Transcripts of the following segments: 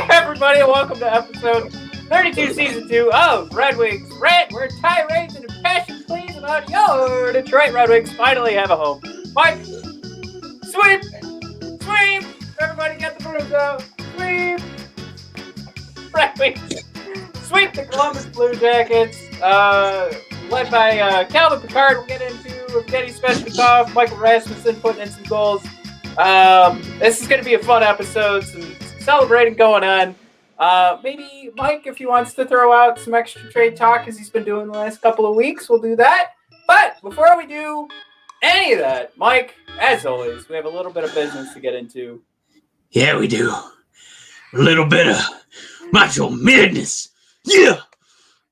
Everybody, and welcome to episode 32, season 2 of Red Wings Rant, where tirades and impassioned pleas about your Detroit Red Wings finally have a home. Mike, sweep! Sweep! Everybody get the brooms out. Sweep! Red Wings sweep the Columbus Blue Jackets, led by Calvin Pickard. We'll get into Evgeny Svechnikov, Michael Rasmussen putting in some goals. This is going to be a fun episode, some celebrating going on. Maybe Mike, if he wants to throw out some extra trade talk as he's been doing the last couple of weeks, we'll do that. But before we do any of that, Mike, as always, we have a little bit of business to get into. Yeah, we do. A little bit of macho madness. Yeah.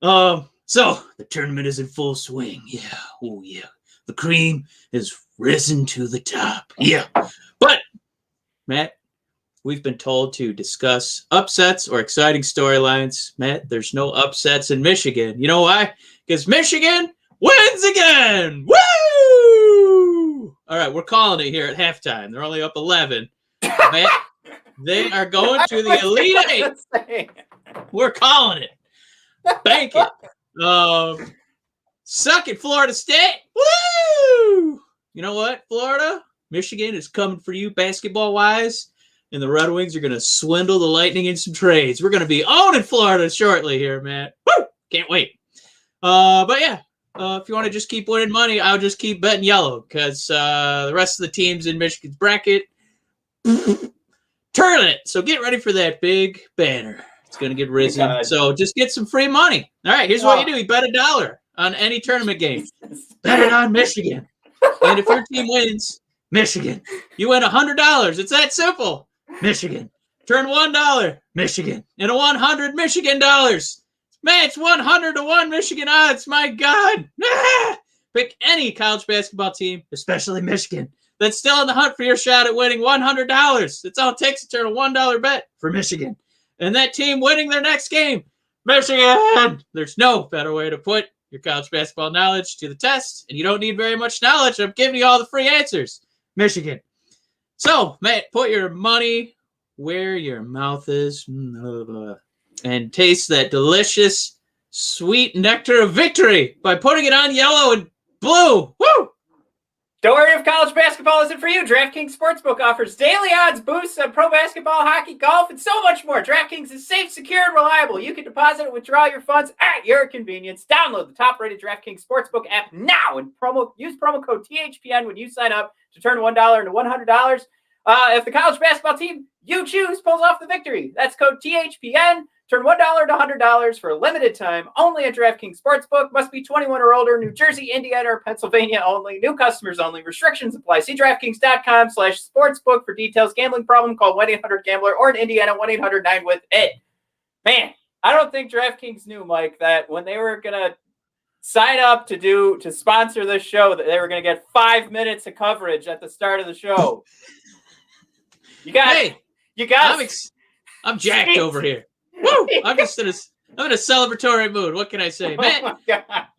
So the tournament is in full swing. Yeah. Oh, yeah. The cream has risen to the top. Yeah. But, Matt, we've been told to discuss upsets or exciting storylines. Matt, there's no upsets in Michigan. You know why? Because Michigan wins again! Woo! All right, we're calling it here at halftime. They're only up 11. Matt, they are going to the Elite Eight. We're calling it. Bank it. Suck it, Florida State. Woo! You know what, Florida? Michigan is coming for you basketball-wise. And the Red Wings are going to swindle the Lightning in some trades. We're going to be owning Florida shortly here, man. Woo! Can't wait. But yeah, if you want to just keep winning money, I'll just keep betting yellow because the rest of the teams in Michigan's bracket turn it. So get ready for that big banner. It's going to get risen. So just get some free money. All right, here's what you do. You bet $1 on any tournament game. Bet it on Michigan. And if your team wins, Michigan, you win $100. It's that simple. Michigan. Turn $1, Michigan. And a 100 Michigan dollars. Man, it's 100 to 1 Michigan odds. My God. Pick any college basketball team, especially Michigan, that's still in the hunt for your shot at winning $100. That's all it takes to turn a $1 bet for Michigan. And that team winning their next game, Michigan. There's no better way to put your college basketball knowledge to the test. And you don't need very much knowledge. I'm giving you all the free answers. Michigan. So, Matt, put your money where your mouth is and taste that delicious, sweet nectar of victory by putting it on yellow and blue. Woo! Don't worry if college basketball isn't for you. DraftKings Sportsbook offers daily odds boosts on pro basketball, hockey, golf, and so much more. DraftKings is safe, secure, and reliable. You can deposit and withdraw your funds at your convenience. Download the top-rated DraftKings Sportsbook app now and use promo code THPN when you sign up to turn $1 into $100. If the college basketball team you choose pulls off the victory, that's code THPN. Turn $1 to $100 for a limited time. Only at DraftKings Sportsbook. Must be 21 or older. New Jersey, Indiana, or Pennsylvania only. New customers only. Restrictions apply. See DraftKings.com/sportsbook for details. Gambling problem? Call 1-800-GAMBLER or in Indiana 1-800-9-WITH-IT. Man, I don't think DraftKings knew, Mike, that when they were gonna sign up to sponsor this show, that they were gonna get 5 minutes of coverage at the start of the show. You got. I'm jacked over here. Woo! I'm in a celebratory mood. What can I say, man?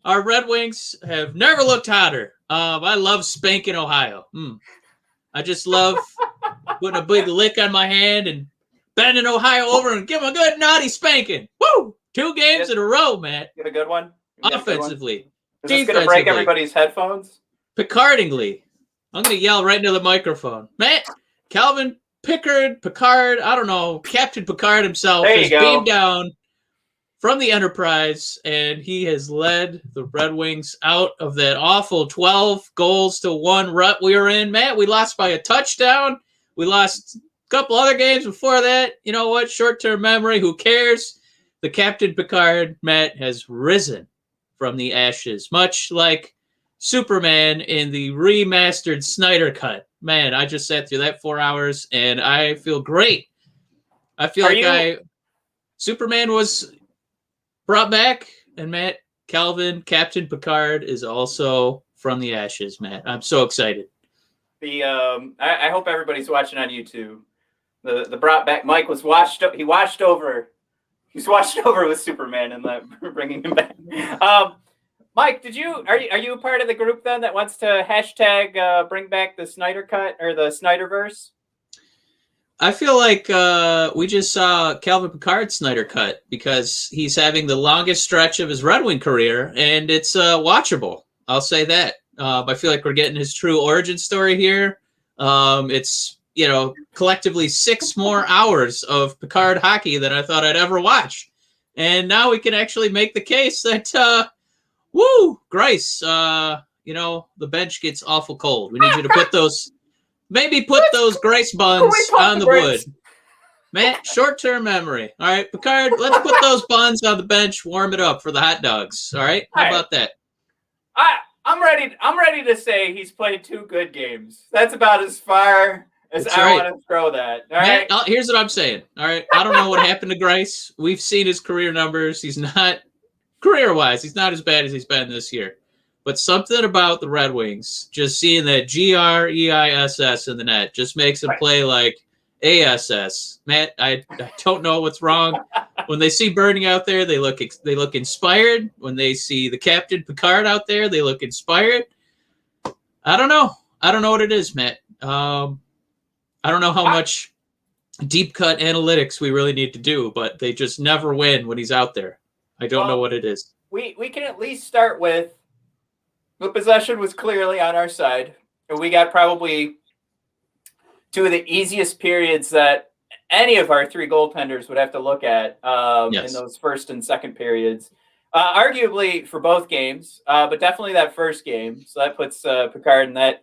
Our Red Wings have never looked hotter. I love spanking Ohio. I just love putting a big lick on my hand and bending Ohio over and give them a good naughty spanking. Woo! 2 games in a row, Matt. You have a good one. Offensively, is this going to break everybody's headphones? Pickardingly, I'm going to yell right into the microphone, Matt. Calvin Pickard, I don't know, Captain Pickard himself has beamed down from the Enterprise, and he has led the Red Wings out of that awful 12-1 rut we were in. Matt, we lost by a touchdown. We lost a couple other games before that. You know what? Short-term memory, who cares? The Captain Pickard, Matt, has risen from the ashes, much like Superman in the remastered Snyder Cut. Man, I just sat through that 4 hours, and I feel great. I feel Superman was brought back, and Matt, Captain Pickard is also from the ashes, Matt. I'm so excited. I hope everybody's watching on YouTube. The brought back Mike was washed over. He's washed over with Superman and bringing him back. Mike, are you a part of the group then that wants to hashtag bring back the Snyder Cut or the Snyderverse? I feel like we just saw Calvin Pickard's Snyder Cut because he's having the longest stretch of his Red Wing career, and it's watchable. I'll say that. I feel like we're getting his true origin story here. It's, collectively 6 more hours of Pickard hockey than I thought I'd ever watch. And now we can actually make the case that, Grice, the bench gets awful cold. We need you to put those Grice buns on the wood. Matt, short-term memory. All right, Pickard, let's put those buns on the bench, warm it up for the hot dogs. All right? How about that? I'm ready to say he's played 2 good games. That's about as far as want to throw that. All right. Matt, here's what I'm saying. All right. I don't know what happened to Grice. We've seen his career numbers. He's not career-wise. He's not as bad as he's been this year. But something about the Red Wings, just seeing that GREISS in the net, just makes him play like ASS. Matt, I don't know what's wrong. When they see Bernie out there, they look inspired. When they see the Captain Pickard out there, they look inspired. I don't know. I don't know what it is, Matt. I don't know how much deep cut analytics we really need to do, but they just never win when he's out there. I don't know what it is. We can at least start with the possession was clearly on our side. And we got probably 2 of the easiest periods that any of our 3 goaltenders would have to look at in those first and second periods. Arguably for both games, but definitely that first game. So that puts Pickard in that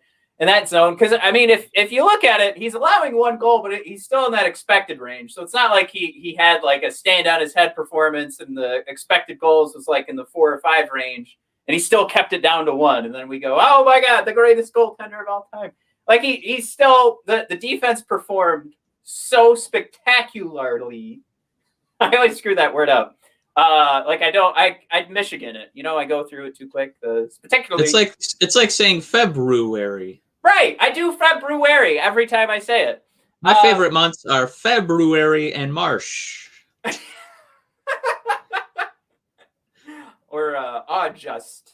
zone. Because, I mean, if you look at it, he's allowing 1 goal, but he's still in that expected range. So it's not like he had like a stand on his head performance and the expected goals was like in the 4 or 5 range. And he still kept it down to 1. And then we go, oh, my God, the greatest goaltender of all time. Like, he's still – the defense performed so spectacularly. I always screw that word up. I'd Michigan it. I go through it too quick. Particularly, it's like saying February. Right. I do February every time I say it. My favorite months are February and March. Or August.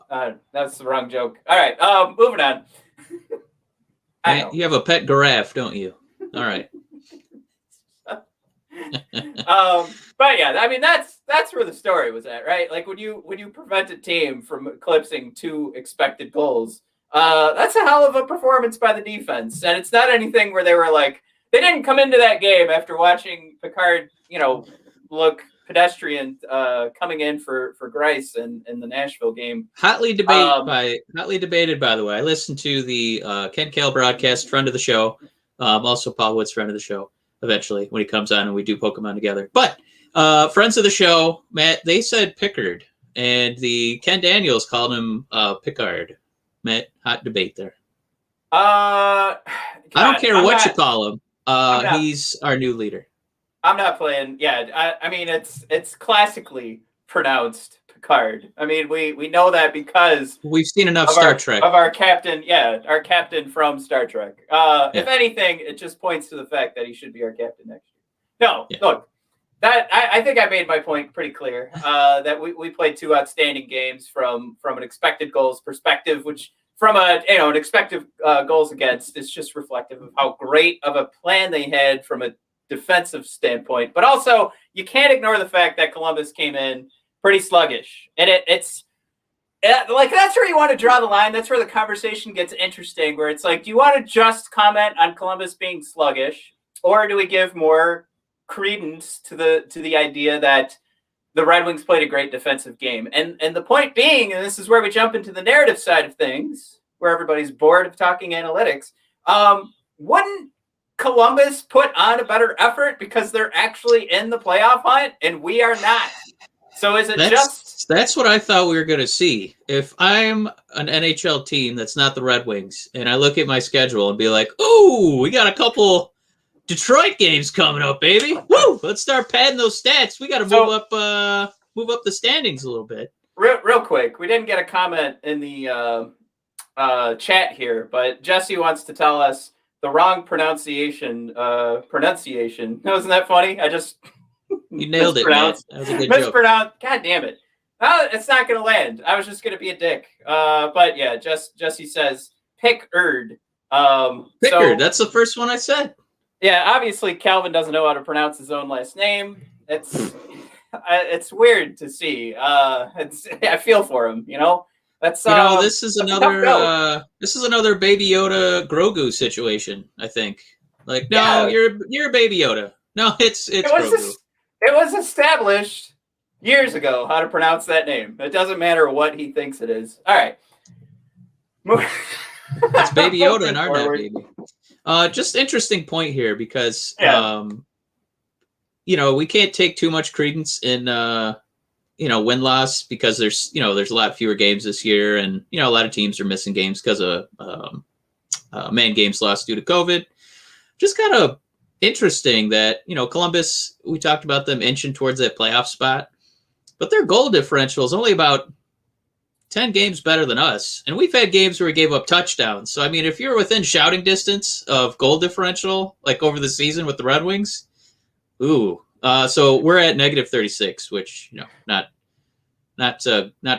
That's the wrong joke. All right. Moving on. You have a pet giraffe, don't you? All right. But yeah, I mean that's where the story was at, right? Like when you prevent a team from eclipsing 2 expected goals, that's a hell of a performance by the defense. And it's not anything where they were like they didn't come into that game after watching Pickard, look pedestrian coming in for Grice in the Nashville game. Hotly debated, by the way. I listened to the Ken Kale broadcast, friend of the show, also Paul Wood's friend of the show. Eventually, when he comes on and we do Pokemon together. But friends of the show, Matt, they said Pickard, and the Ken Daniels called him Pickard. Matt, hot debate there. God, I don't care what you call him. He's our new leader. I'm not playing. Yeah, I mean it's classically pronounced Pickard. I mean we know that because we've seen enough Star Trek of our captain. Yeah, our captain from Star Trek. If anything, it just points to the fact that he should be our captain next year. No, look, that I think I made my point pretty clear. That we played 2 outstanding games from an expected goals perspective, which from an expected goals against is just reflective of how great of a plan they had from a defensive standpoint. But also, you can't ignore the fact that Columbus came in pretty sluggish, and it's like that's where you want to draw the line. That's where the conversation gets interesting. Where it's like, do you want to just comment on Columbus being sluggish, or do we give more credence to the idea that the Red Wings played a great defensive game? And the point being, and this is where we jump into the narrative side of things, where everybody's bored of talking analytics. Wouldn't Columbus put on a better effort because they're actually in the playoff hunt and we are not? So is it That's what I thought we were going to see. If I'm an NHL team that's not the Red Wings, and I look at my schedule and be like, "Ooh, we got a couple Detroit games coming up, baby! Woo! Let's start padding those stats. We got to move up the standings a little bit." Real quick, we didn't get a comment in the chat here, but Jesse wants to tell us the wrong pronunciation. Wasn't that funny? I just you nailed it, man. That was a good joke. God damn it! It's not going to land. I was just going to be a dick. But yeah, Jesse says Pickard. Pickard. That's the first one I said. Yeah, obviously Calvin doesn't know how to pronounce his own last name. It's weird to see. I feel for him. That's this is another Baby Yoda Grogu situation. I think. Like, no, you're a Baby Yoda. No, it's Grogu. It was established years ago how to pronounce that name. It doesn't matter what he thinks it is. All right. It's Baby Yoda and our baby. Just interesting point here because we can't take too much credence in win-loss because there's a lot fewer games this year, and a lot of teams are missing games because of man games lost due to COVID. Just kind of interesting that Columbus, we talked about them inching towards that playoff spot, but their goal differential is only about 10 games better than us, and we've had games where we gave up touchdowns. So I mean, if you're within shouting distance of goal differential, like over the season with the Red Wings, so we're at -36, which not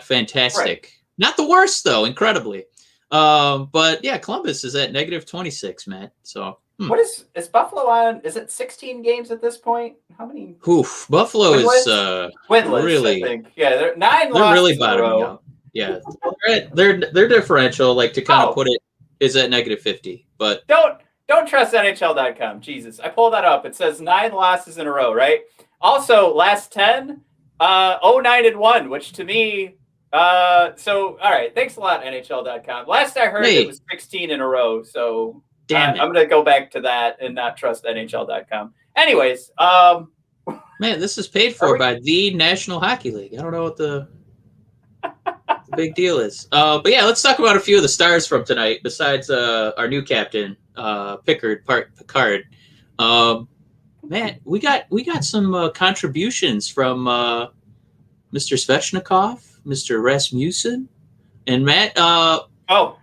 fantastic, right. Not the worst though, incredibly. But yeah, Columbus is at -26, Matt. So what is Buffalo on? Is it 16 games at this point? How many? Buffalo is winless, really. I think. Yeah, they're 9 losses. They're really bottoming out. Yeah, their differential, like to kind of put it, is at -50. But don't trust NHL.com. Jesus, I pulled that up. It says 9 losses in a row, right? Also, last 10, 0-9-1, which to me, so all right. Thanks a lot, NHL.com. Last I heard, it was 16 in a row. So I'm going to go back to that and not trust NHL.com. Anyways, man, this is paid for by the National Hockey League. I don't know what the big deal is. But yeah, let's talk about a few of the stars from tonight besides our new captain, Picard. Man, we got some contributions from Mr. Svechnikov, Mr. Rasmussen, and Matt.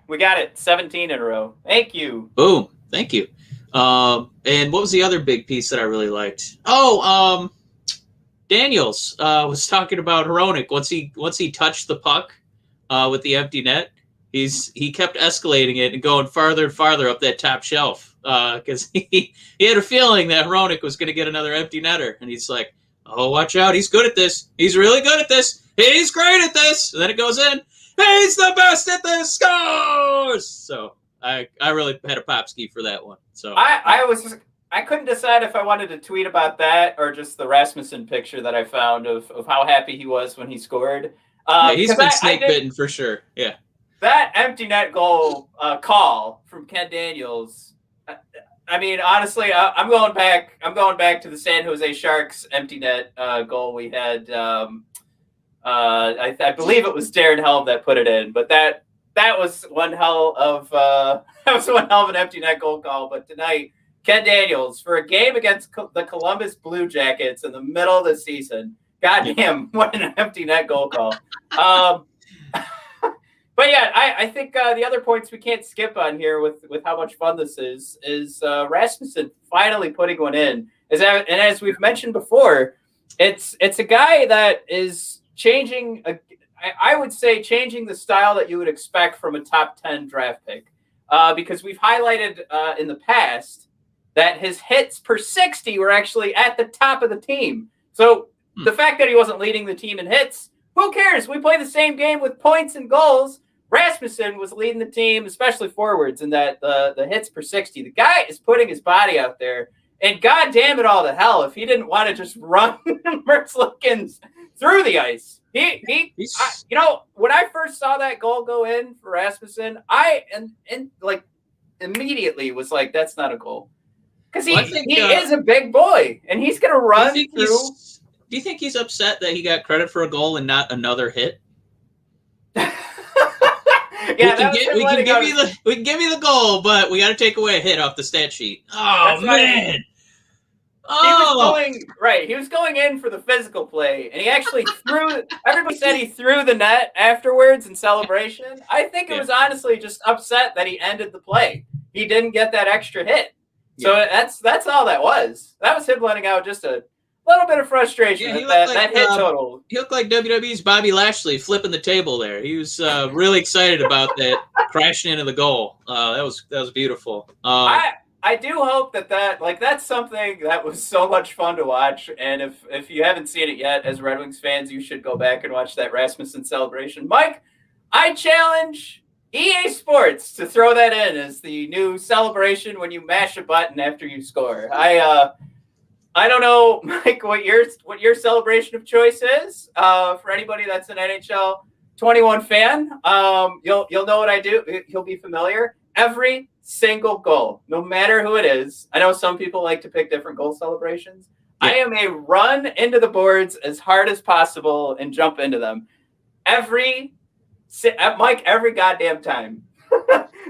We got it. 17 in a row. Thank you. Boom. Thank you. And what was the other big piece that I really liked? Daniels was talking about Hronek once he touched the puck with the empty net. He kept escalating it and going farther and farther up that top shelf because he had a feeling that Hronek was going to get another empty netter, and he's like, "Oh, watch out! He's good at this. He's really good at this. He's great at this." And then it goes in. He's the best at this. Scores. So I really had a pop ski for that one. So I couldn't decide if I wanted to tweet about that or just the Rasmussen picture that I found of how happy he was when he scored. Yeah, he's been snake bitten for sure. Yeah. That empty net goal call from Ken Daniels. I mean, honestly, I'm going back to the San Jose Sharks empty net goal we had. I believe it was Darren Helm that put it in, but that was one hell of an empty net goal call. But tonight, Ken Daniels, for a game against the Columbus Blue Jackets in the middle of the season, goddamn, what an empty net goal call. But yeah, I think the other points we can't skip on here with how much fun this is Rasmussen finally putting one in. And as we've mentioned before, it's a guy that is changing, I would say, changing the style that you would expect from a top 10 draft pick. Because we've highlighted in the past that his hits per 60 were actually at the top of the team. So the fact that he wasn't leading the team in hits, who cares? We play the same game with points and goals. Rasmussen was leading the team, especially forwards, in that the hits per 60. The guy is putting his body out there. And God damn it all to hell if he didn't want to just run Mertzlikins through the ice. When I first saw that goal go in for Rasmussen, I immediately was like, that's not a goal. Because he is a big boy, and he's going to run through. Do you think he's upset that he got credit for a goal and not another hit? Yeah, we can give you the goal, but we got to take away a hit off the stat sheet. Oh man! He was going right. He was going in for the physical play, and he actually threw. Everybody said he threw the net afterwards in celebration. I think it was honestly just upset that he ended the play. He didn't get that extra hit, so that's all that was. That was him letting out just a little bit of frustration with that hit total. He looked like WWE's Bobby Lashley flipping the table there. He was really excited about that crashing into the goal. That was beautiful. I do hope that's something that was so much fun to watch. And if you haven't seen it yet, as Red Wings fans, you should go back and watch that Rasmussen celebration. Mike, I challenge EA Sports to throw that in as the new celebration when you mash a button after you score. I don't know, Mike, what your celebration of choice is. For anybody that's an NHL 21 fan, you'll know what I do. You'll be familiar. Every single goal, no matter who it is. I know some people like to pick different goal celebrations. Yeah. I am a run into the boards as hard as possible and jump into them. Every goddamn time.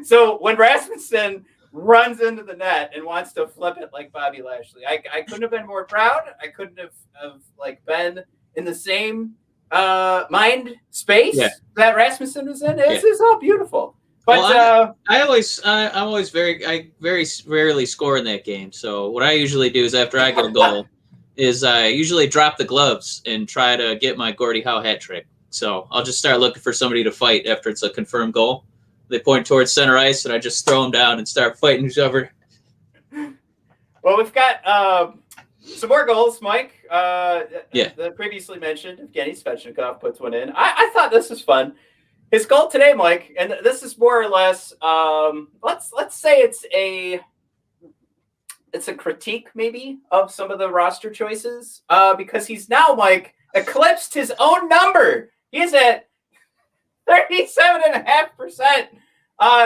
So when Rasmussen runs into the net and wants to flip it like Bobby Lashley, I couldn't have been more proud. I couldn't have been in the same mind space that Rasmussen was in. It's all beautiful. But I very rarely score in that game. So what I usually do is after I get a goal is I usually drop the gloves and try to get my Gordie Howe hat trick. So I'll just start looking for somebody to fight after it's a confirmed goal. They point towards center ice and I just throw them down and start fighting each other. Well, we've got some more goals, Mike. The previously mentioned Evgeny Svechnikov puts one in. I thought this was fun. His goal today, Mike, and this is more or less, let's say it's a critique maybe of some of the roster choices, because he's now, Mike, eclipsed his own number. He's at 37.5%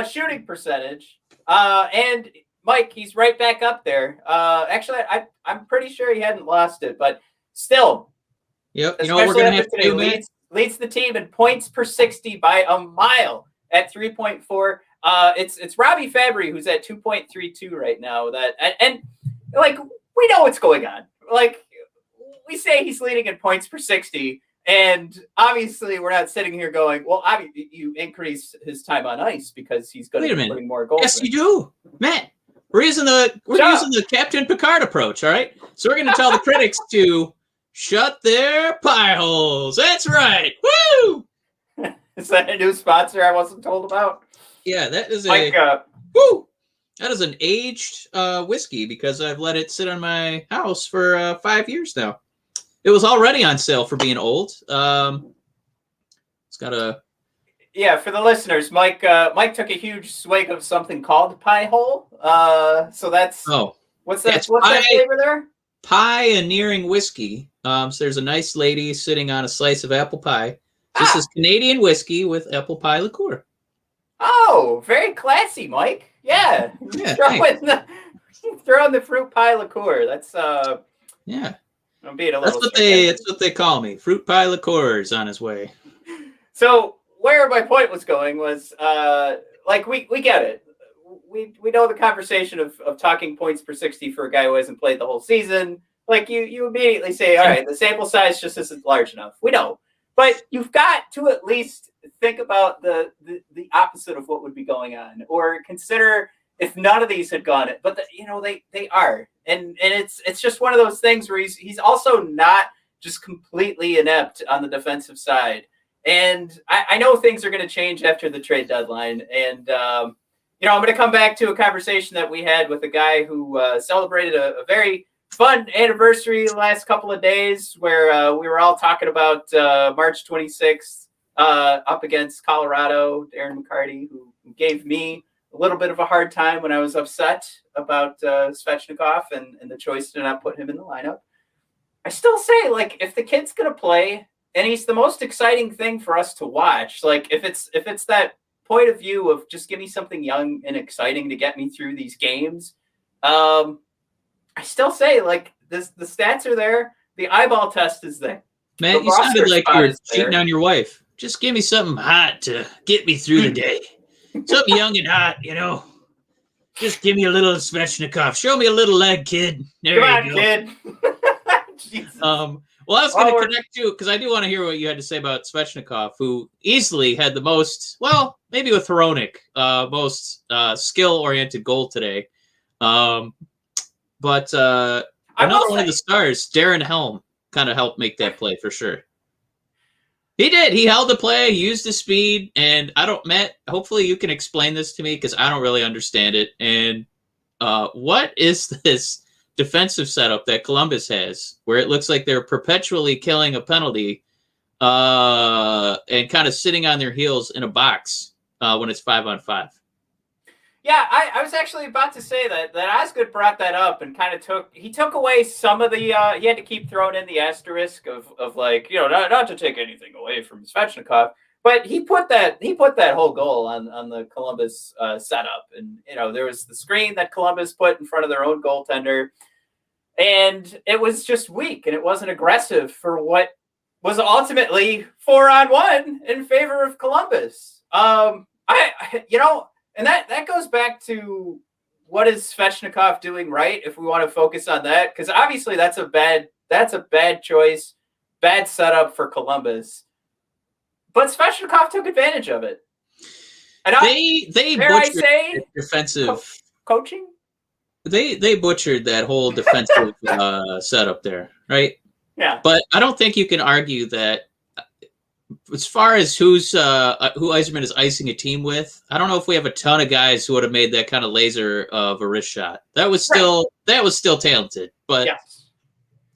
shooting percentage, and Mike, he's right back up there. Actually, I'm pretty sure he hadn't lost it, but still. Yep. You know what we're gonna have to do, man? Leads the team in points per 60 by a mile at 3.4. It's Robbie Fabry who's at 2.32 right now. And we know what's going on. Like, we say he's leading in points per 60, and obviously we're not sitting here going, well, you increase his time on ice because he's going to be putting more goals. Yes, you do, Matt. We're using the Captain Pickard approach. All right, so we're going to tell the critics to shut their pie holes. That's right. Woo! Is that a new sponsor I wasn't told about? Yeah, that is that is an aged whiskey because I've let it sit on my house for 5 years now. It was already on sale for being old. It's got a... Yeah, for the listeners, Mike took a huge swig of something called pie hole. So that's... Oh. What's that flavor there? Pioneering whiskey. So there's a nice lady sitting on a slice of apple pie. This is Canadian whiskey with apple pie liqueur. Oh, very classy, Mike. Yeah. Throw in the fruit pie liqueur. That's yeah. I'm being a little. That's what they call me. Fruit pie liqueur is on his way. So where my point was going was we get it. We know the conversation of talking points per 60 for a guy who hasn't played the whole season. Like you immediately say, all right, the sample size just isn't large enough. We know. But you've got to at least think about the opposite of what would be going on, or consider if none of these had gone it. But they are, and it's just one of those things where he's also not just completely inept on the defensive side. And I know things are going to change after the trade deadline, and I'm going to come back to a conversation that we had with a guy who celebrated a very fun anniversary the last couple of days, where we were all talking about March 26th up against Colorado. Darren McCarty, who gave me a little bit of a hard time when I was upset about Svechnikov and the choice to not put him in the lineup. I still say, if the kid's going to play and he's the most exciting thing for us to watch, if it's that point of view of just give me something young and exciting to get me through these games, I still say the stats are there. the eyeball test is there. Man, The you sounded roster like spot you were is cheating there. on your wife. Just give me something hot to get me through the day. Something young and hot, Just give me a little Svechnikov. Show me a little leg, kid. There Come on, you go. kid. Jesus. Well, I was going to connect you because I do want to hear what you had to say about Svechnikov, who easily had the most, well, maybe with Hronek, most skill-oriented goal today. But another one of the stars, Darren Helm, kind of helped make that play for sure. He did. He held the play, used his speed, and Matt, hopefully you can explain this to me because I don't really understand it. And what is this defensive setup that Columbus has where it looks like they're perpetually killing a penalty and kind of sitting on their heels in a box when it's 5-on-5? Yeah, I was actually about to say that Osgood brought that up and kind of took away some of the he had to keep throwing in the asterisk of like, not to take anything away from Svechnikov, but he put that whole goal on the Columbus setup. And there was the screen that Columbus put in front of their own goaltender, and it was just weak and it wasn't aggressive for what was ultimately 4-on-1 in favor of Columbus. And that goes back to what is Svechnikov doing right, if we want to focus on that, because obviously that's a bad choice, bad setup for Columbus. But Svechnikov took advantage of it. And they butchered defensive coaching. They butchered that whole defensive setup there, right? Yeah. But I don't think you can argue that. As far as who Yzerman is icing a team with, I don't know if we have a ton of guys who would have made that kind of laser of a wrist shot. That was still talented, but yes.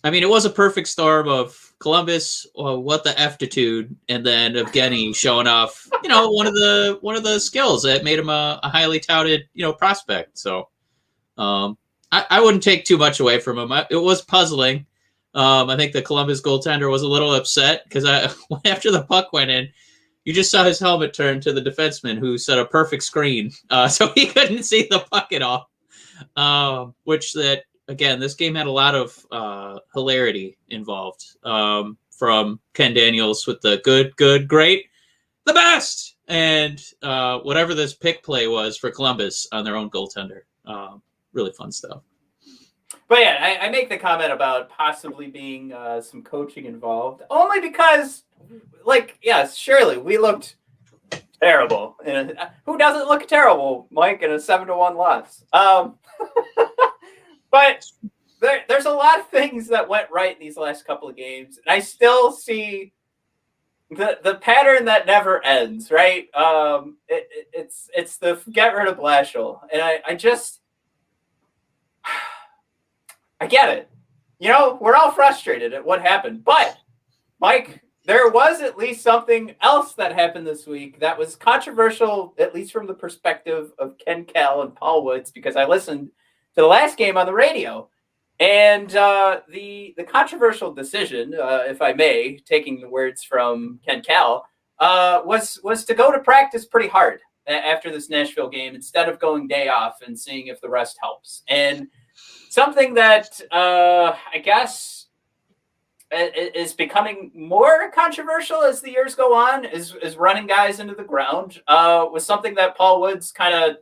I mean, it was a perfect storm of Columbus, what the F-titude, and then Evgeny showing off, one of the skills that made him a highly touted, prospect. So I wouldn't take too much away from him. It was puzzling. I think the Columbus goaltender was a little upset because after the puck went in, you just saw his helmet turn to the defenseman who set a perfect screen, so he couldn't see the puck at all. Again, this game had a lot of hilarity involved from Ken Daniels with the good, great, the best, and whatever this pick play was for Columbus on their own goaltender. Really fun stuff. But yeah, I make the comment about possibly being some coaching involved, only because, surely we looked terrible. Who doesn't look terrible, Mike, in a 7-1 loss? But there's a lot of things that went right in these last couple of games, and I still see the pattern that never ends. Right? It's the get rid of Blashill, and I just. I get it. We're all frustrated at what happened. But, Mike, there was at least something else that happened this week that was controversial, at least from the perspective of Ken Cal and Paul Woods, because I listened to the last game on the radio. And the controversial decision, if I may, taking the words from Ken Cal, was to go to practice pretty hard after this Nashville game instead of going day off and seeing if the rest helps. And something that I guess is becoming more controversial as the years go on is running guys into the ground was something that Paul Woods kind of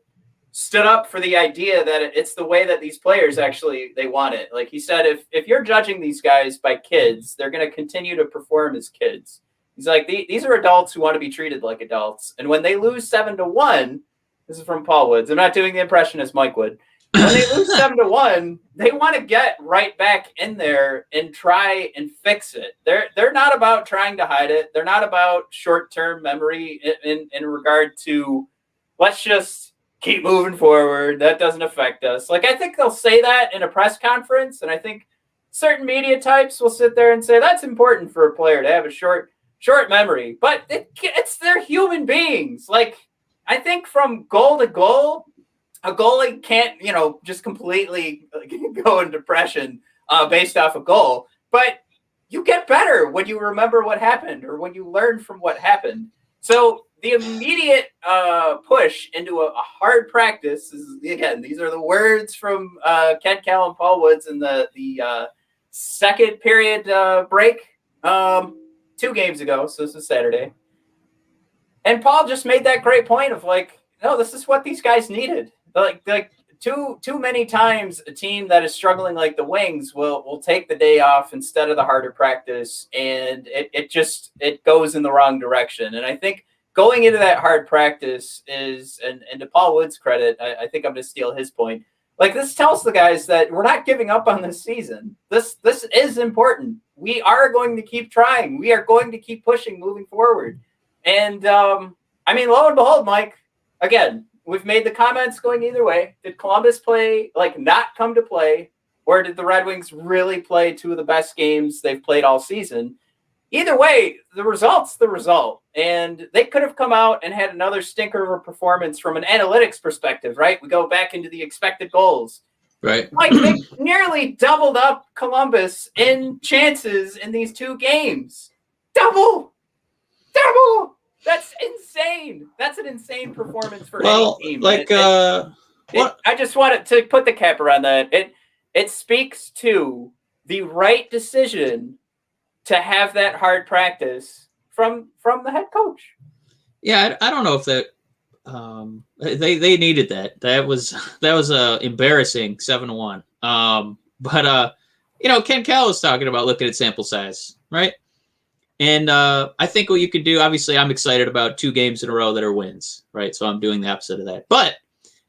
stood up for the idea that it's the way that these players actually, they want it. Like he said, if you're judging these guys by kids, they're going to continue to perform as kids. He's like, these are adults who want to be treated like adults. And when they lose 7-1, this is from Paul Woods. I'm not doing the impression as Mike would. When they lose 7-1, they want to get right back in there and try and fix it. They're not about trying to hide it. They're not about short-term memory in regard to let's just keep moving forward. That doesn't affect us. Like, I think they'll say that in a press conference, and I think certain media types will sit there and say that's important for a player to have a short memory. But they're human beings. Like, I think from goal to goal, a goalie can't, just completely go in depression based off a goal. But you get better when you remember what happened or when you learn from what happened. So the immediate push into a hard practice is, again, these are the words from Ken Cal and Paul Woods in the second period break 2 games ago. So this is Saturday. And Paul just made that great point of like, no, this is what these guys needed. Like too many times a team that is struggling like the Wings will take the day off instead of the harder practice, and it goes in the wrong direction. And I think going into that hard practice is, and to Paul Wood's credit, I think I'm going to steal his point. Like, this tells the guys that we're not giving up on this season. This is important. We are going to keep trying. We are going to keep pushing, moving forward. And I mean, lo and behold, Mike, again, we've made the comments going either way. Did Columbus not come to play, or did the Red Wings really play 2 of the best games they've played all season? Either way, the result's the result. And they could have come out and had another stinker of a performance from an analytics perspective, right? We go back into the expected goals. Right. Like, they nearly doubled up Columbus in chances in these 2 games. Double! That's insane. That's an insane performance for any team. Like, I just wanted to put the cap around that. It speaks to the right decision to have that hard practice from the head coach. Yeah, I don't know if that they needed that. That was embarrassing 7-1. But Ken Cal was talking about looking at sample size, right? And I think what you could do, obviously, I'm excited about 2 games in a row that are wins, right? So I'm doing the opposite of that. But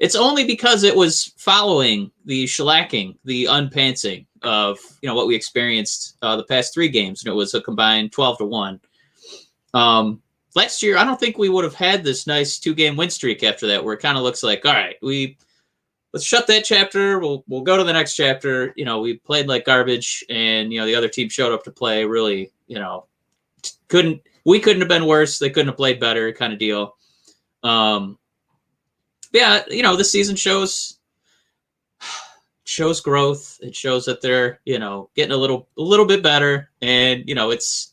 it's only because it was following the shellacking, the unpantsing of what we experienced the past 3 games, and it was a combined 12-1. Last year, I don't think we would have had this nice 2-game win streak after that, where it kind of looks like, all right, let's shut that chapter. We'll go to the next chapter. We played like garbage, and the other team showed up to play. Really, couldn't have been worse. They couldn't have played better, kind of deal. Yeah, this season shows growth. It shows that they're getting a little bit better, and it's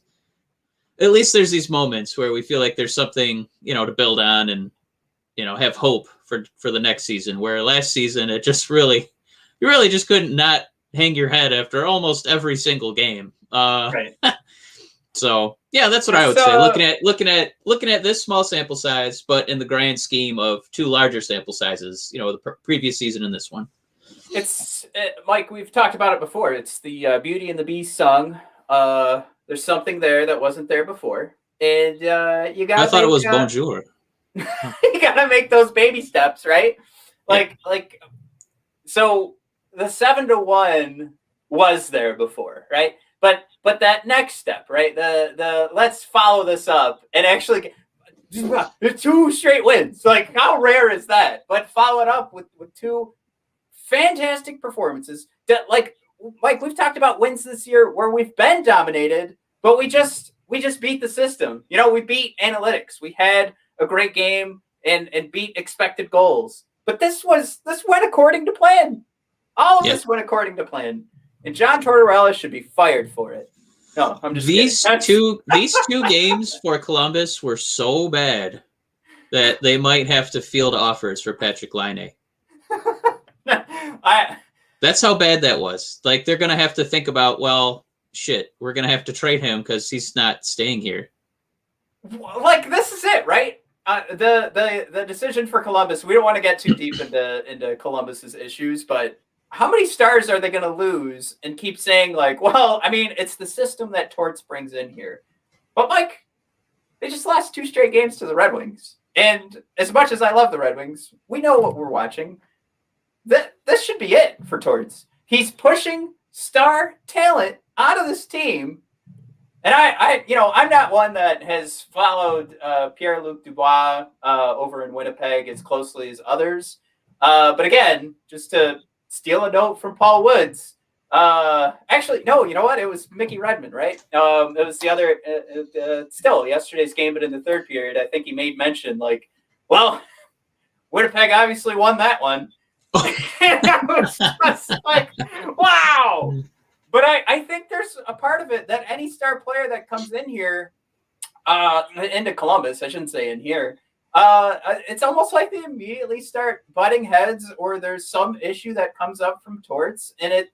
at least there's these moments where we feel like there's something to build on and have hope for the next season. Where last season you really just couldn't not hang your head after almost every single game. Right. So yeah, that's what I would say. Looking at this small sample size, but in the grand scheme of 2 larger sample sizes, the previous season and this one. It's Mike. We've talked about it before. It's the Beauty and the Beast song. There's something there that wasn't there before, and you got. I thought it was Bonjour. You gotta make those baby steps, right? So the 7-1 was there before, right? But that next step, right? The let's follow this up and actually get 2 straight wins. Like, how rare is that? But follow it up with 2 fantastic performances. That, like, Mike, we've talked about wins this year where we've been dominated, but we just beat the system. We beat analytics. We had a great game and beat expected goals. But this went according to plan. All of this went according to plan. And John Tortorella should be fired for it. No, I'm just these kidding. these 2 games for Columbus were so bad that they might have to field offers for Patrick Laine. That's how bad that was. Like, they're gonna have to think about, well, shit, we're gonna have to trade him because he's not staying here. Like, this is it, right? The decision for Columbus. We don't want to get too deep into Columbus's issues, but how many stars are they going to lose and keep saying, like, well, I mean, it's the system that Torts brings in here. But, Mike, they just lost 2 straight games to the Red Wings. And as much as I love the Red Wings, we know what we're watching. This should be it for Torts. He's pushing star talent out of this team. And I'm not one that has followed Pierre-Luc Dubois over in Winnipeg as closely as others. But again, just to steal a note from Paul Woods. Actually, no, you know what? It was Mickey Redmond, right? It was the other, still yesterday's game, but in the 3rd period, I think he made mention, like, well, Winnipeg obviously won that one. And I was just like, wow. But I think there's a part of it that any star player that comes in here, into Columbus, I shouldn't say in here, it's almost like they immediately start butting heads, or there's some issue that comes up from Torts, and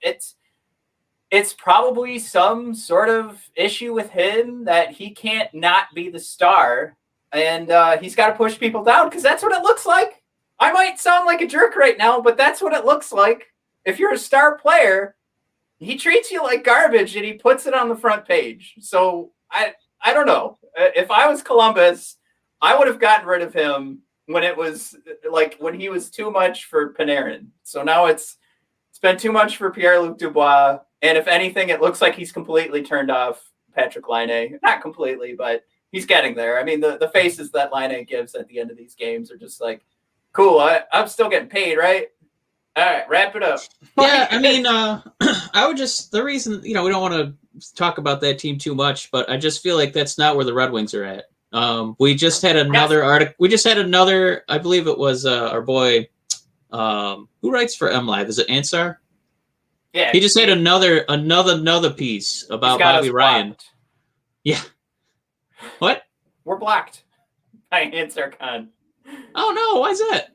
it's probably some sort of issue with him that he can't not be the star, and he's got to push people down because that's what it looks like. I might sound like a jerk right now, but that's what it looks like. If you're a star player, he treats you like garbage and he puts it on the front page. So I don't know. If I was Columbus, I would have gotten rid of him when it was like when he was too much for Panarin. So now it's been too much for Pierre-Luc Dubois. And if anything, it looks like he's completely turned off Patrick Laine. Not completely, but he's getting there. I mean, the faces that Laine gives at the end of these games are just like, cool, I'm still getting paid, right? All right, wrap it up. Yeah, I mean, I would just, the reason, we don't want to talk about that team too much, but I just feel like that's not where the Red Wings are at. We just had another article. We just had another, I believe it was our boy, who writes for MLive? Is it Ansar? Yeah. He just had another piece about Bobby Ryan. Yeah. What? We're blocked by Ansar Khan. Oh no, why is that?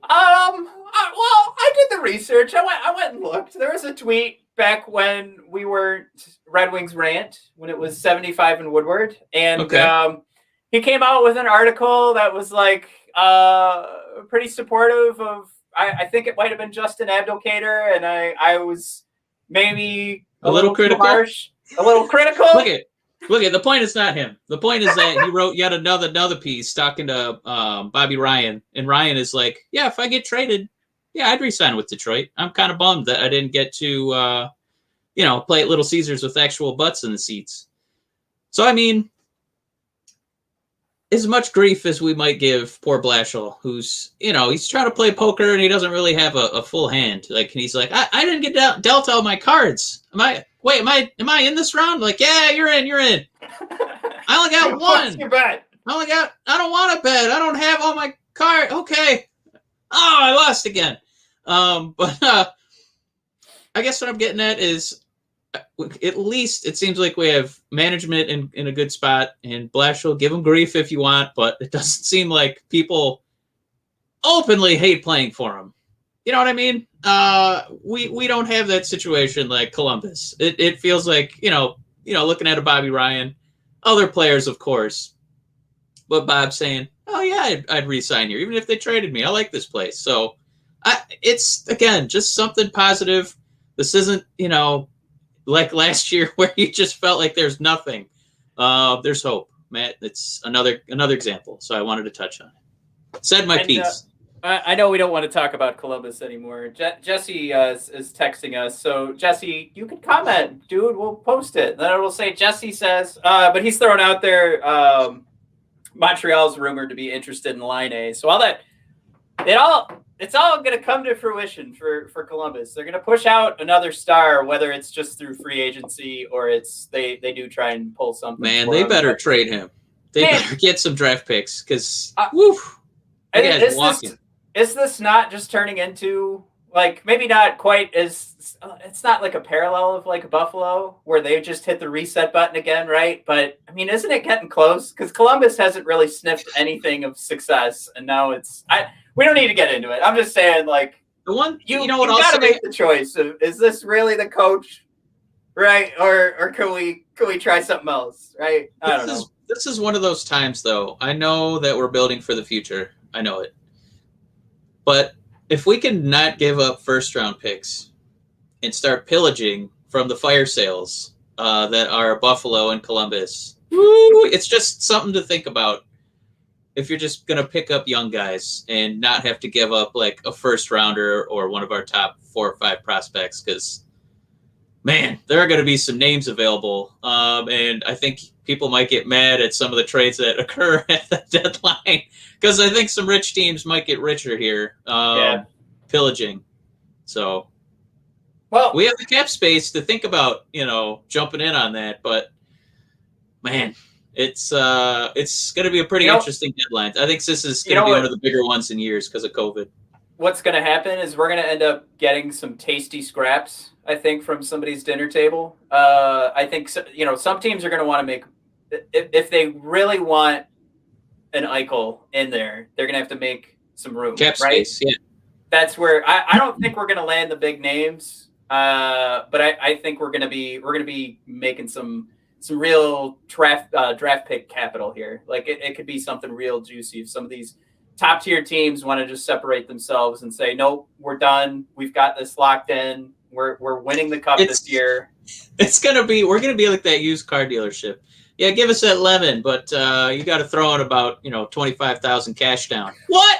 Well, I did the research. I went and looked. There was a tweet back when we were Red Wings Rant, when it was 75 in Woodward. And he came out with an article that was like pretty supportive of, I think it might have been Justin Abdelkader, and I was maybe a little critical. Harsh, a little critical. Look at the point is not him. The point is that he wrote yet another piece talking to Bobby Ryan, and Ryan is like, yeah, if I get traded, yeah, I'd re-sign with Detroit. I'm kind of bummed that I didn't get to play at Little Caesars with actual butts in the seats. So I mean, as much grief as we might give poor Blashill, who's he's trying to play poker and he doesn't really have a full hand. Like, and he's like, I didn't get dealt all my cards. Am I in this round? Like, yeah, you're in. I only got one. What's your bet? I don't want to bet. I don't have all my cards. Okay. Oh, I lost again. But I guess what I'm getting at is at least it seems like we have management in a good spot, and Blashill, give him grief if you want, but it doesn't seem like people openly hate playing for him. You know what I mean? We don't have that situation like Columbus. It feels like, looking at a Bobby Ryan, other players, of course, but Bob saying, oh yeah, I'd re-sign here, even if they traded me. I like this place. So it's, again, just something positive. This isn't, like last year where you just felt like there's nothing. There's hope, Matt. It's another example. So I wanted to touch on it. Said my piece. I know we don't want to talk about Columbus anymore. Jesse is texting us. So, Jesse, you can comment, dude. We'll post it. Then it'll say Jesse says, but he's throwing out there Montreal's rumored to be interested in Laine. So it's all going to come to fruition for Columbus. They're going to push out another star, whether it's just through free agency or it's they do try and pull something. Man, they better trade him. They better get some draft picks because, is this not just turning into, like, maybe not quite as, it's not like a parallel of like Buffalo where they just hit the reset button again, right? But I mean, isn't it getting close? Because Columbus hasn't really sniffed anything of success, and now we don't need to get into it. I'm just saying, like, the one you got to make the choice. Is this really the coach, right? Or can we try something else, right? I don't know. This is one of those times, though. I know that we're building for the future. I know it. But if we can not give up first-round picks and start pillaging from the fire sales that are Buffalo and Columbus, it's just something to think about. If you're just going to pick up young guys and not have to give up like a first-rounder or one of our top 4 or 5 prospects, because, man, there are going to be some names available. And I think people might get mad at some of the trades that occur at the deadline, because I think some rich teams might get richer here, pillaging. So, well, we have the cap space to think about, jumping in on that. But, man, it's going to be a pretty interesting deadline. I think this is going to be one of the bigger ones in years because of COVID. What's going to happen is we're going to end up getting some tasty scraps, I think, from somebody's dinner table. I think, some teams are going to want to make, if they really want an Eichel in there, they're going to have to make some room. Cap space, yeah. That's where I don't think we're going to land the big names. But I think we're gonna be making some real draft pick capital here. Like it could be something real juicy if some of these top tier teams want to just separate themselves and say, nope, we're done. We've got this locked in. We're winning the cup this year. We're gonna be like that used car dealership. Yeah, give us that lemon, but you got to throw in about 25,000 cash down. What?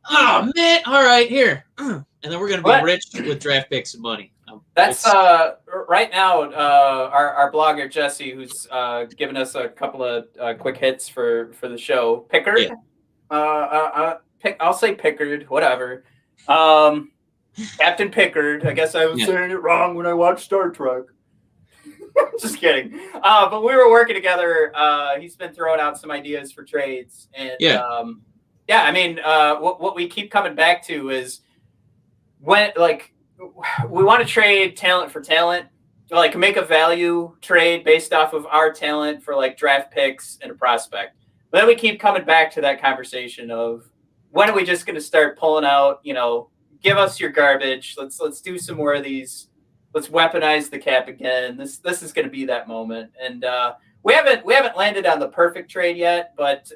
Oh man! All right, here, and then we're gonna be rich with draft picks and money. That's right now. Our blogger Jesse, who's given us a couple of quick hits for the show. Pickard. Yeah. I'll say Pickard. Whatever. Captain Pickard. I guess I was saying it wrong when I watched Star Trek. Just kidding. But we were working together. He's been throwing out some ideas for trades, and I mean, what we keep coming back to is when we want to trade talent for talent, like make a value trade based off of our talent for like draft picks and a prospect. But then we keep coming back to that conversation of when are we just going to start pulling out, give us your garbage. Let's do some more of these. Let's weaponize the cap again. This is going to be that moment. And we haven't landed on the perfect trade yet, but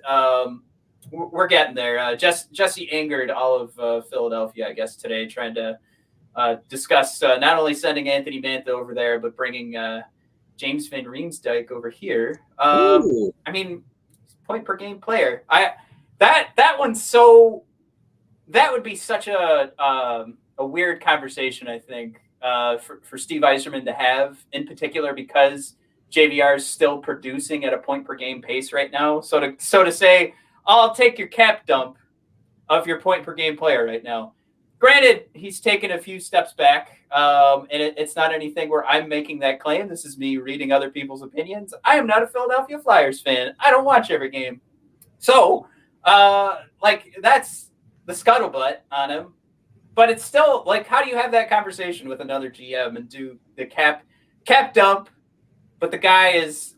we're getting there. Jesse angered all of Philadelphia, I guess, today, trying to discuss not only sending Anthony Mantha over there, but bringing James Van Riemsdyk over here. I mean, point per game player. That one's so. That would be such a weird conversation, I think, for Steve Yzerman to have, in particular because JVR is still producing at a point per game pace right now. So to say, I'll take your cap dump of your point per game player right now. Granted, he's taken a few steps back, and it's not anything where I'm making that claim. This is me reading other people's opinions. I am not a Philadelphia Flyers fan. I don't watch every game. So, that's the scuttlebutt on him. But it's still, how do you have that conversation with another GM and do the cap dump, but the guy is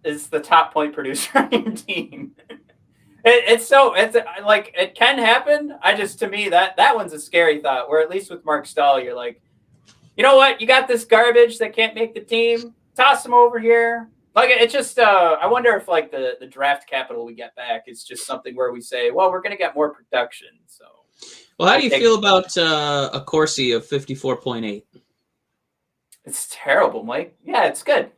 the top point producer on your team? It can happen. To me, that one's a scary thought, where at least with Mark Stahl, you're like, you know what? You got this garbage that can't make the team. Toss him over here. It's just, I wonder if the draft capital we get back is just something where we say, well, we're going to get more production. So, well, how do you feel about a Corsi of 54.8? It's terrible, Mike. Yeah, it's good.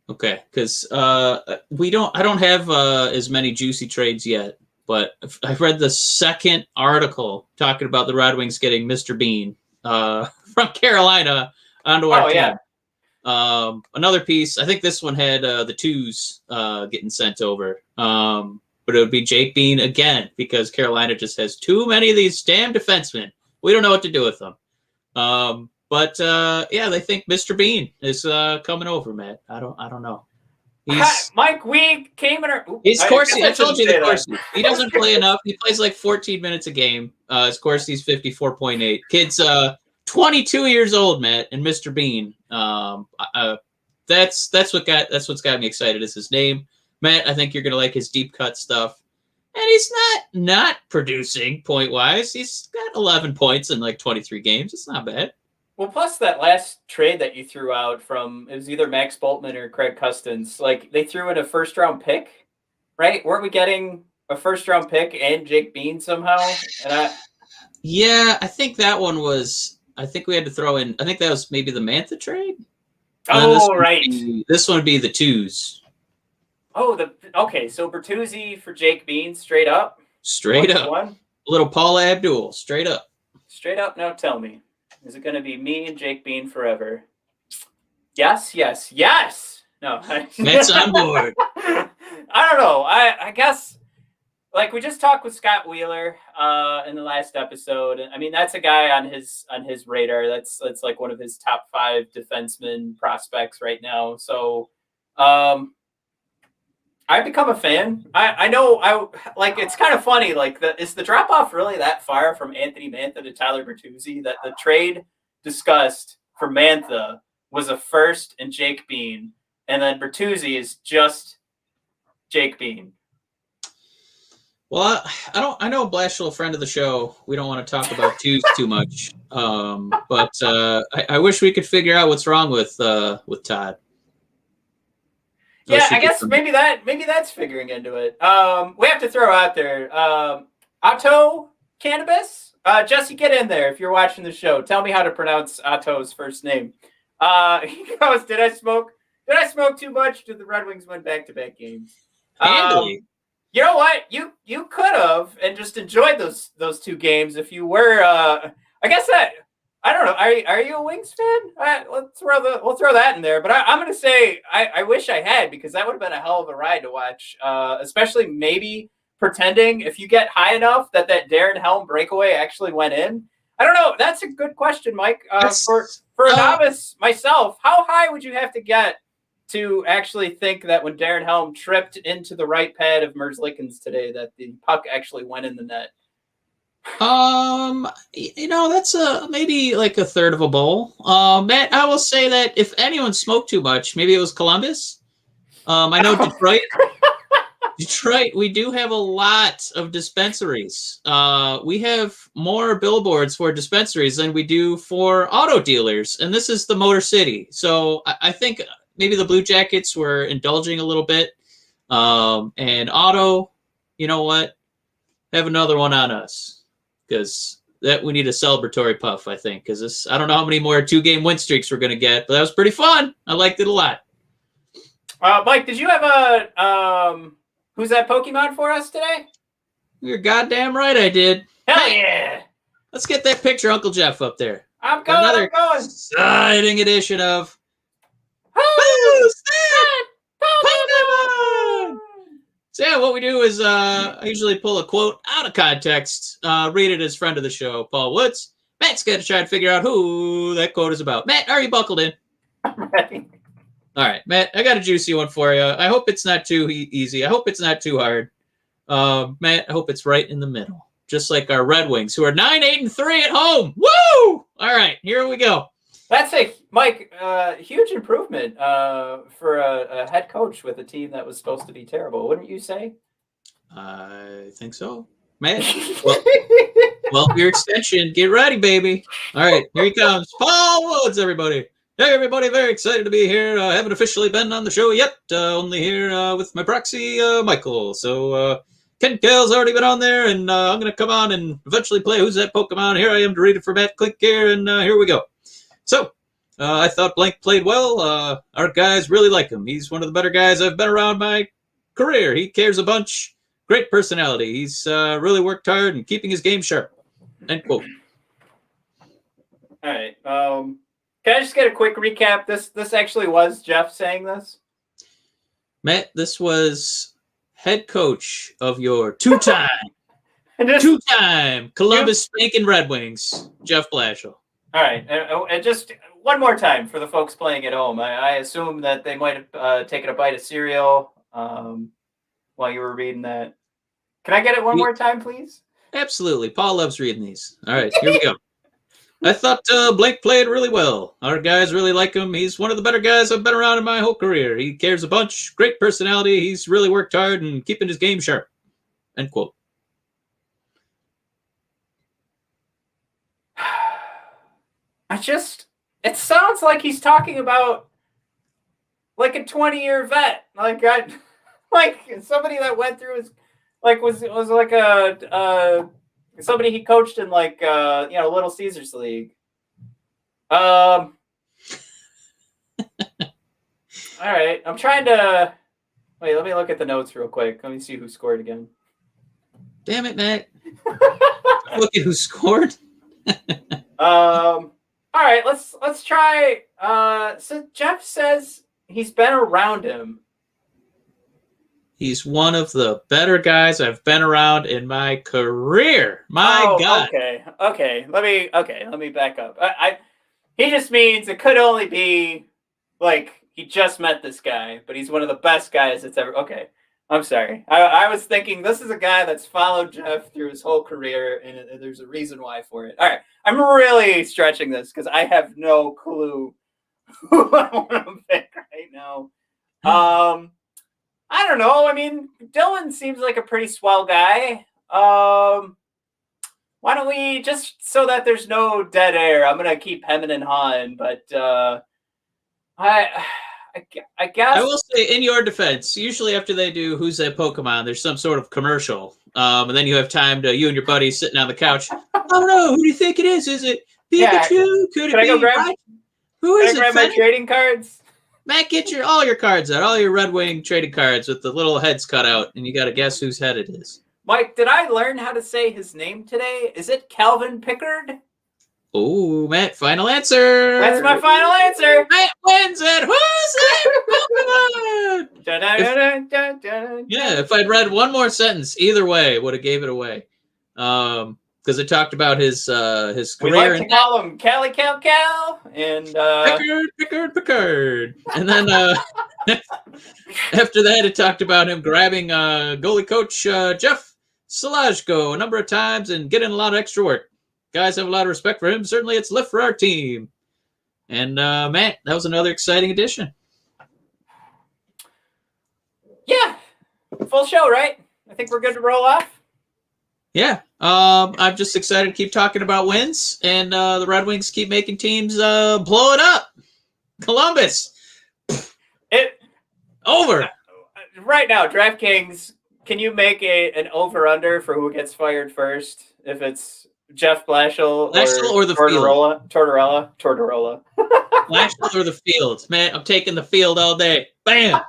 Okay, because I don't have as many juicy trades yet, but I've read the second article talking about the Red Wings getting Mr. Bean from Carolina onto our team. Yeah. Another piece, I think this one had the twos getting sent over, but it would be Jake Bean again because Carolina just has too many of these damn defensemen. We don't know what to do with them. But they think Mr. Bean is coming over, Matt. I don't know. Mike, we came in our. He's Corsi. I told you the Corsi. He doesn't play enough. He plays 14 minutes a game. His Corsi's 54.8. Kid's 22 years old, Matt, and Mr. Bean. That's what's got me excited. Is his name, Matt? I think you're gonna like his deep cut stuff. And he's not producing point wise. He's got 11 points in 23 games. It's not bad. Well, plus that last trade that you threw out it was either Max Boltman or Craig Custance. They threw in a first round pick, right? Weren't we getting a first round pick and Jake Bean somehow? Yeah, I think that one was. I think we had to throw in. I think that was maybe the Mantha trade. Right. This one would be the twos. Oh, okay. So Bertuzzi for Jake Bean, straight up. Straight up. A little Paula Abdul, straight up. Straight up. Now tell me. Is it going to be me and Jake Bean forever? Yes. No. That's on board. I don't know. I guess, we just talked with Scott Wheeler in the last episode. I mean, that's a guy on his radar. That's one of his top 5 defenseman prospects right now. So I've become a fan. I know it's kind of funny. Is the drop off really that far from Anthony Mantha to Tyler Bertuzzi that the trade discussed for Mantha was a first and Jake Bean, and then Bertuzzi is just Jake Bean? Well, I know Blashill, a friend of the show. We don't want to talk about twos too much. But I wish we could figure out what's wrong with Todd. I Yeah, wish he I could guess maybe that's figuring into it. We have to throw out there Otto Cannabis. Jesse, get in there if you're watching the show. Tell me how to pronounce Otto's first name. He goes, "Did I smoke? Did I smoke too much? Did the Red Wings win back-to-back games?" handily. You know what? You could have and just enjoyed those two games if you were. I guess that I don't know. Are you a Wings fan? We'll throw that in there. But I'm gonna say I wish I had, because that would have been a hell of a ride to watch. Especially maybe pretending if you get high enough that Darren Helm breakaway actually went in. I don't know. That's a good question, Mike. For a novice myself, how high would you have to get to actually think that when Darren Helm tripped into the right pad of Merzlikins today, that the puck actually went in the net? That's maybe like a third of a bowl. Matt, I will say that if anyone smoked too much, maybe it was Columbus. I know Detroit. Detroit, we do have a lot of dispensaries. We have more billboards for dispensaries than we do for auto dealers, and this is the Motor City. So I think maybe the Blue Jackets were indulging a little bit. And auto, you know what? Have another one on us, because that we need a celebratory puff, I think, because I don't know how many more 2-game win streaks we're going to get, but that was pretty fun. I liked it a lot. Mike, did you have a who's that Pokemon for us today? You're goddamn right I did. Hell yeah! Let's get that picture, Uncle Jeff, up there. I'm going. Another exciting edition of Who's That Pokemon? So yeah, what we do is I usually pull a quote out of context, read it as friend of the show, Paul Woods. Matt's going to try and figure out who that quote is about. Matt, are you buckled in? I'm ready. All right, Matt, I got a juicy one for you. I hope it's not too easy. I hope it's not too hard. Matt, I hope it's right in the middle, just like our Red Wings, who are 9-8-3 at home. Woo! All right, here we go. That's Mike, huge improvement for a head coach with a team that was supposed to be terrible, wouldn't you say? I think so. Matt, well, your extension, get ready, baby. All right, here he comes. Paul Woods, everybody. Hey, everybody, very excited to be here. I haven't officially been on the show yet, only here with my proxy, Michael. So Ken Kale's already been on there, and I'm going to come on and eventually play Who's That Pokemon. Here I am to read it for Matt Klink here, and here we go. So I thought Blank played well. Our guys really like him. He's one of the better guys I've been around my career. He cares a bunch. Great personality. He's really worked hard and keeping his game sharp. End quote. All right. Can I just get a quick recap? This actually was Jeff saying this? Matt, this was head coach of your two-time Columbus spanking Red Wings, Jeff Blashill. All right. And just one more time for the folks playing at home. I assume that they might have taken a bite of cereal while you were reading that. Can I get it one more time, please? Absolutely. Paul loves reading these. All right, here we go. I thought Blake played really well. Our guys really like him. He's one of the better guys I've been around in my whole career. He cares a bunch. Great personality. He's really worked hard and keeping his game sharp. End quote. It sounds like he's talking about like a 20-year vet. Like somebody that went through his, like was like a somebody he coached in like Little Caesars League. All right, I'm trying to wait. Let me look at the notes real quick. Let me see who scored again. Damn it, Matt! Look at who scored. All right, let's try. So Jeff says he's been around him. He's one of the better guys I've been around in my career. My God. Okay. Let me back up. He just means it could only be like he just met this guy, but he's one of the best guys that's ever. Okay, I'm sorry. I was thinking this is a guy that's followed Jeff through his whole career, and there's a reason why for it. All right, I'm really stretching this because I have no clue who I want to pick right now. I don't know. I mean, Dylan seems like a pretty swell guy. Why don't we, just so that there's no dead air, I'm gonna keep hemming and hawing, but I guess I will say, in your defense, usually after they do Who's That Pokemon, there's some sort of commercial. And then you have time to, you and your buddies sitting on the couch. Oh no, who do you think it is? Is it Pikachu? Yeah. Could it Can I go be? grab? Who is Can I it? grab my trading cards? Matt, get all your cards out, all your Red Wing trading cards with the little heads cut out, and you got to guess whose head it is. Mike, did I learn how to say his name today? Is it Calvin Pickard? Oh, Matt, final answer. That's my final answer. Matt wins it. Who's that? Yeah, if I'd read one more sentence, either way, would have gave it away. Because it talked about his career. We like to call him Cali Cal Cal and Pickard. And then after that, it talked about him grabbing goalie coach Jeff Solashko a number of times and getting a lot of extra work. Guys have a lot of respect for him. Certainly, it's lift for our team. And Matt, that was another exciting addition. Yeah, full show, right? I think we're good to roll off. Yeah, I'm just excited to keep talking about wins, and the Red Wings keep making teams blow it up. Columbus, over. Right now, DraftKings, can you make an over/under for who gets fired first? If it's Jeff Blashill or the Tortorella? Tortorella. Blashill or the field? Man, I'm taking the field all day. Bam.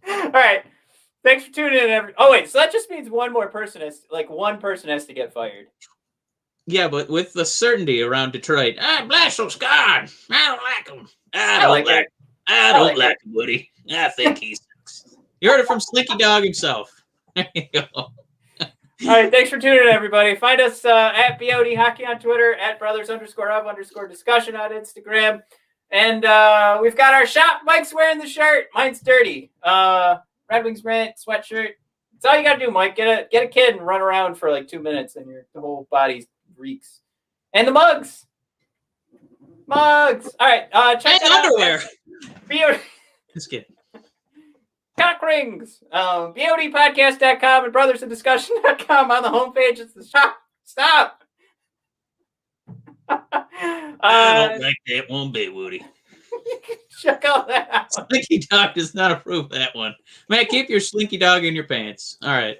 All right. Thanks for tuning in. Oh, wait. So that just means one person has to get fired. Yeah, but with the certainty around Detroit. Blashill's gone. I don't like him. I don't like him, Woody. I think he sucks. You heard it from Slinky Dog himself. There you go. All right. Thanks for tuning in, everybody. Find us at BOD Hockey on Twitter, at brothers_of_discussion on Instagram. And we've got our shop. Mike's wearing the shirt. Mine's dirty. Red Wings Rant sweatshirt. That's all you gotta do, Mike. Get a kid and run around for like 2 minutes, and the whole body reeks. And the mugs. All right. Check and underwear. BOD. Just kidding. Cock rings. BODpodcast.com and brothersinDiscussion.com on the homepage. It's the shop. Stop. I don't like that one bit, Woody. Check out that out. Slinky Dog does not approve that one. Matt, keep your Slinky Dog in your pants. All right.